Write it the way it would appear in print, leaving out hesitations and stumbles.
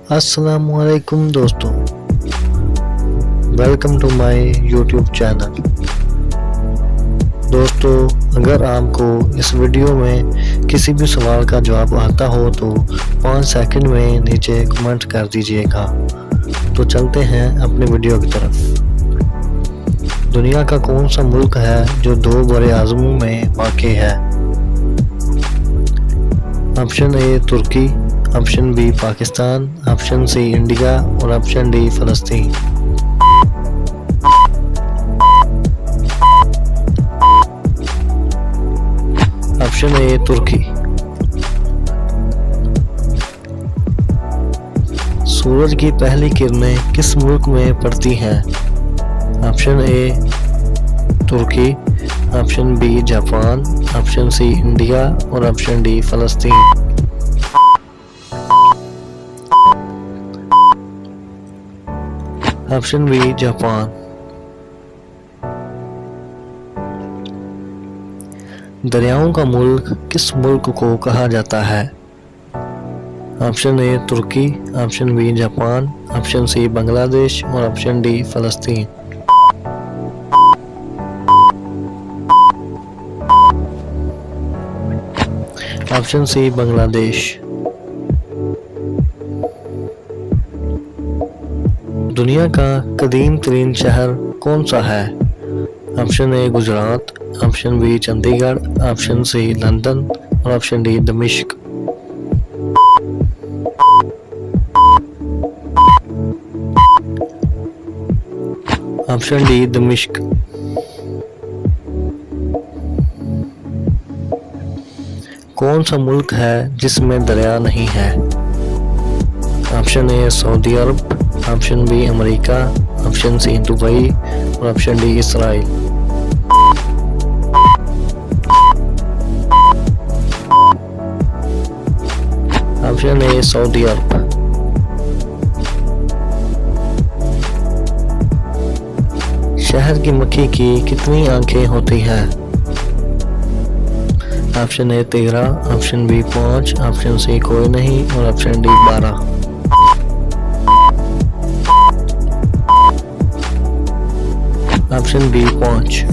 अस्सलामुअलैकुम दोस्तों, welcome to my YouTube channel. दोस्तों, अगर आपको इस वीडियो में किसी भी सवाल का जवाब आता हो तो 5 सेकंड में नीचे कमेंट कर दीजिएगा। तो चलते हैं अपने वीडियो की तरफ। दुनिया का कौन सा मुल्क है जो 2 बड़े आज़मों में वाक़ है? ऑप्शन ए तुर्की, option B Pakistan, option C India और ऑप्शन डी फ़लस्तीन। ऑप्शन ए तुर्की। सूरज की पहली किरणें किस मुल्क में पड़ती हैं? ऑप्शन ए तुर्की, option B Japan, option C India और ऑप्शन डी फ़लस्तीन। Option B Japan. दरियाओं का मुल्क किस मुल्क को कहा जाता है? ऑप्शन ए तुर्की, option B Japan, option C Bangladesh और ऑप्शन डी फ़लस्तीन। Option C Bangladesh. दुनिया का कदीम तरीन शहर कौन सा है? Option A Gujarat, option B Chandigarh, option C London और ऑप्शन डी दमिश्क। ऑप्शन डी दमिश्क। कौन सा मुल्क है जिसमें दरिया नहीं है? ऑप्शन ए सऊदी अरब, option B America, option C Dubai और option D Israel. Option A सऊदी अरब। शहर की मक्खी की कितनी आंखें होती हैं? Option A 13, option B 5, option C कोई नहीं और ऑप्शन डी 12। Option B 5।